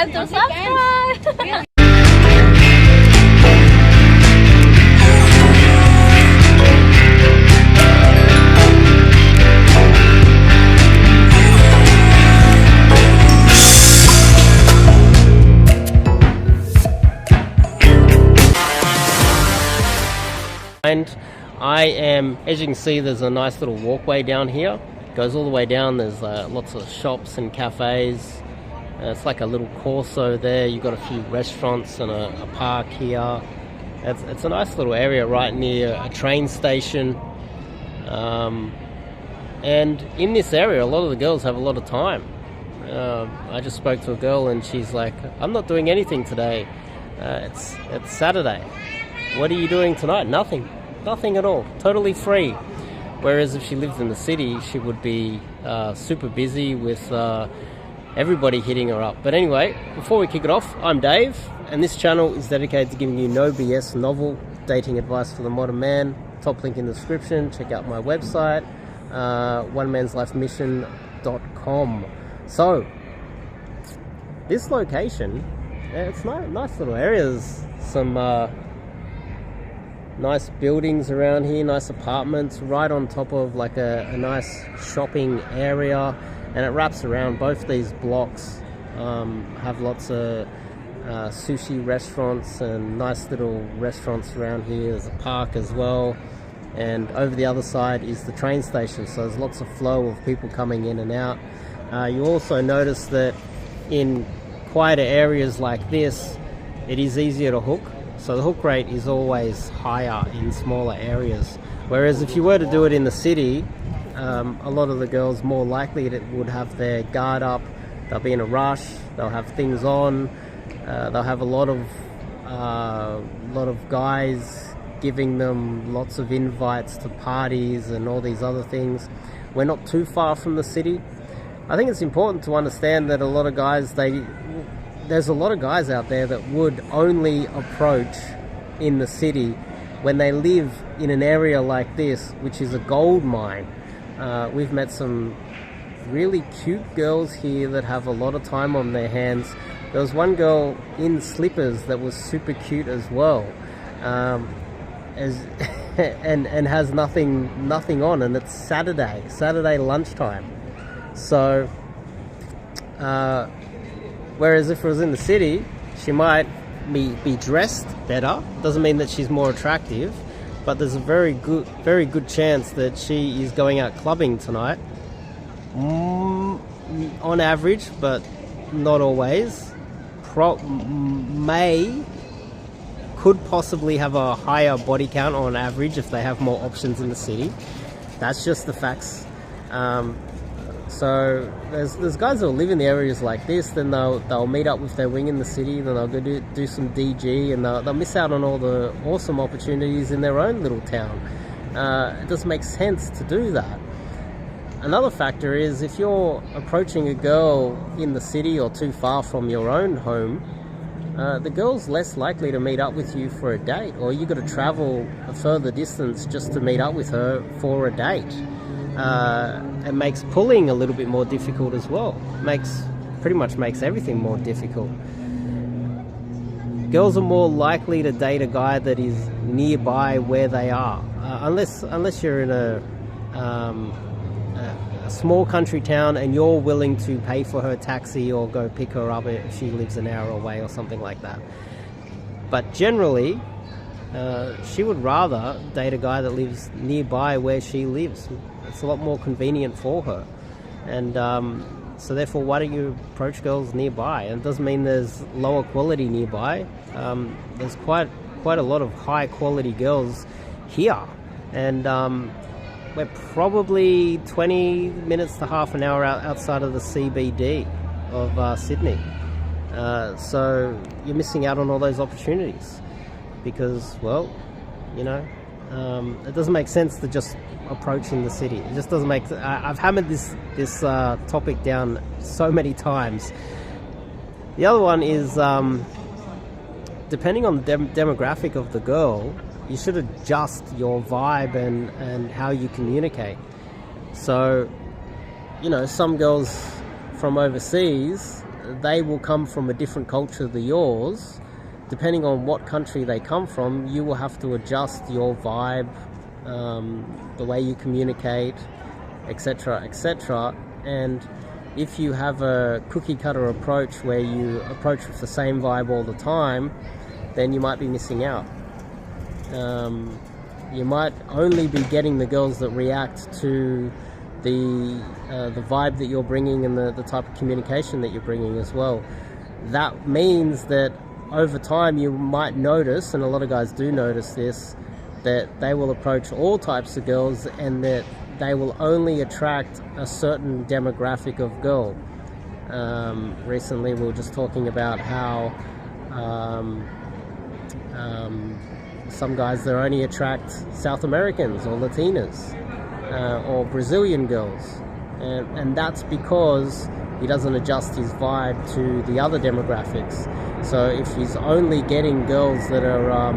forget to subscribe. And I am, as you can see, there's a nice little walkway down here. It goes all the way down. There's lots of shops and cafes. It's like a little Corso there. You've got a few restaurants and a park here. It's a nice little area right near a train station. And in this area, a lot of the girls have a lot of time. I just spoke to a girl and she's like, I'm not doing anything today. It's Saturday. What are you doing tonight? Nothing at all, totally free. Whereas if she lived in the city, she would be super busy with everybody hitting her up. But anyway, before we kick it off, I'm Dave, and this channel is dedicated to giving you no BS novel dating advice for the modern man. Top link in the description. Check out my website, onemanslifemission.com. So this location, it's nice little areas. Some nice buildings around here, nice apartments right on top of like a nice shopping area, and it wraps around. Both these blocks have lots of sushi restaurants and nice little restaurants around here. There's a park as well, and over the other side is the train station, so there's lots of flow of people coming in and out. You also notice that in quieter areas like this, it is easier to hook. So the hook rate is always higher in smaller areas. Whereas if you were to do it in the city, a lot of the girls more likely would have their guard up. They'll be in a rush. They'll have things on. They'll have a lot of guys giving them lots of invites to parties and all these other things. We're not too far from the city. I think it's important to understand that a lot of guys, there's a lot of guys out there that would only approach in the city when they live in an area like this, which is a gold mine. We've met some really cute girls here that have a lot of time on their hands. There was one girl in slippers that was super cute as well, and has nothing on, and it's Saturday lunchtime. So whereas if it was in the city, she might be dressed better. Doesn't mean that she's more attractive, but there's a very good chance that she is going out clubbing tonight. On average, but not always. Could possibly have a higher body count on average if they have more options in the city. That's just the facts. So there's guys that will live in the areas like this, then they'll meet up with their wing in the city, then they'll go do some DG, and they'll miss out on all the awesome opportunities in their own little town. It doesn't make sense to do that. Another factor is if you're approaching a girl in the city or too far from your own home, the girl's less likely to meet up with you for a date, or you've got to travel a further distance just to meet up with her for a date. It makes pulling a little bit more difficult as well. Pretty much makes everything more difficult. Girls are more likely to date a guy that is nearby where they are, unless you're in a small country town and you're willing to pay for her taxi or go pick her up if she lives an hour away or something like that. But generally, she would rather date a guy that lives nearby where she lives. It's a lot more convenient for her, and so therefore, why don't you approach girls nearby? And it doesn't mean there's lower quality nearby. There's quite a lot of high quality girls here, and we're probably 20 minutes to half an hour outside of the CBD of Sydney. So you're missing out on all those opportunities because, well, you know, it doesn't make sense to just approach in the city. It just doesn't make. I've hammered this topic down so many times. The other one is depending on the demographic of the girl, you should adjust your vibe and how you communicate. So, you know, some girls from overseas, they will come from a different culture than yours. Depending on what country they come from, you will have to adjust your vibe, the way you communicate, etc., etc. And if you have a cookie cutter approach where you approach with the same vibe all the time, then you might be missing out. You might only be getting the girls that react to the vibe that you're bringing and the type of communication that you're bringing as well. That means that over time you might notice, and a lot of guys do notice this, that they will approach all types of girls and that they will only attract a certain demographic of girl. Recently we were just talking about how some guys, they only attract South Americans or Latinas or Brazilian girls, and that's because he doesn't adjust his vibe to the other demographics. So if he's only getting girls that are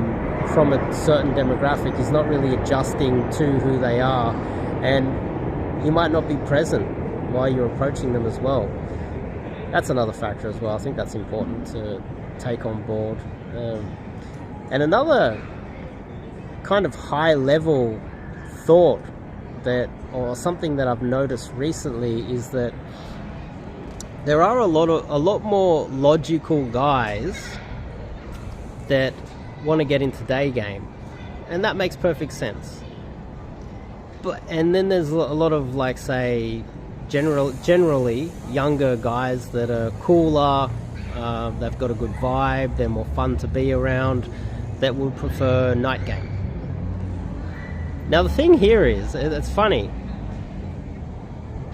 from a certain demographic, he's not really adjusting to who they are, and he might not be present while you're approaching them as well. That's another factor as well. I think that's important to take on board. And another kind of high level thought that, or something that I've noticed recently, is that there are a lot more logical guys that want to get into Daygame, and that makes perfect sense. And then there's a lot of, like, say, generally younger guys that are cooler, they've got a good vibe, they're more fun to be around, that would prefer night game. Now the thing here is, it's funny,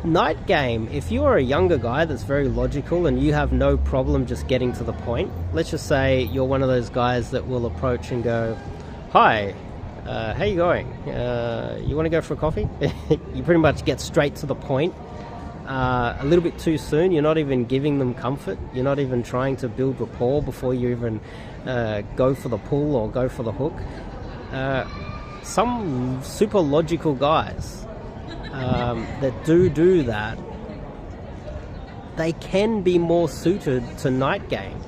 night game, if you are a younger guy that's very logical and you have no problem just getting to the point, let's just say you're one of those guys that will approach and go, "Hi, how you going? You want to go for a coffee?" You pretty much get straight to the point. A little bit too soon. You're not even giving them comfort. You're not even trying to build rapport before you even go for the pull or go for the hook. Some super logical guys that do that, they can be more suited to night game.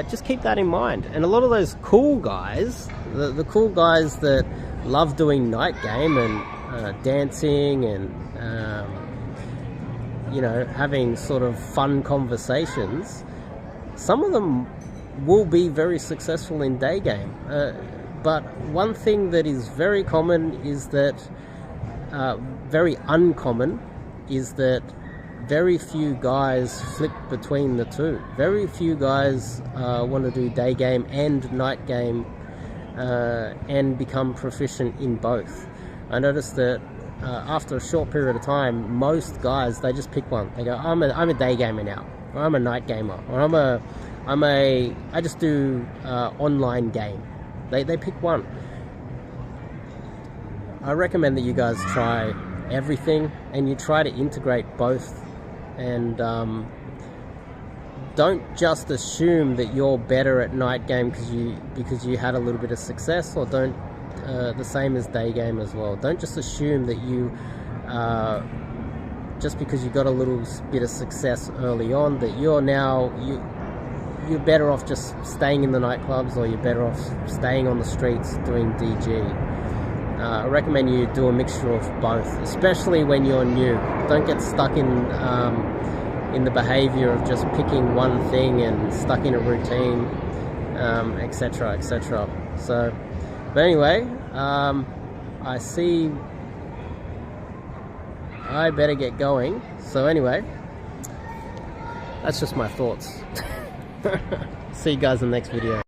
Just keep that in mind. And a lot of those cool guys, the cool guys that love doing night game and dancing and having sort of fun conversations, some of them will be very successful in day game. But one thing that is very common is that, very uncommon, is that very few guys flip between the two. Very few guys want to do day game and night game and become proficient in both. I noticed that after a short period of time, most guys, they just pick one. They go, I'm a day gamer now, or I'm a night gamer, or I just do online game. They pick one. I recommend that you guys try everything and you try to integrate both, and don't just assume that you're better at night game because you had a little bit of success, or don't the same as day game as well. Don't just assume that you just because you got a little bit of success early on that you're better off just staying in the nightclubs, or you're better off staying on the streets doing DG. I recommend you do a mixture of both, especially when you're new. Don't get stuck in the behavior of just picking one thing and stuck in a routine, etc., etc. So, but anyway, I see I better get going. So anyway, that's just my thoughts. See you guys in the next video.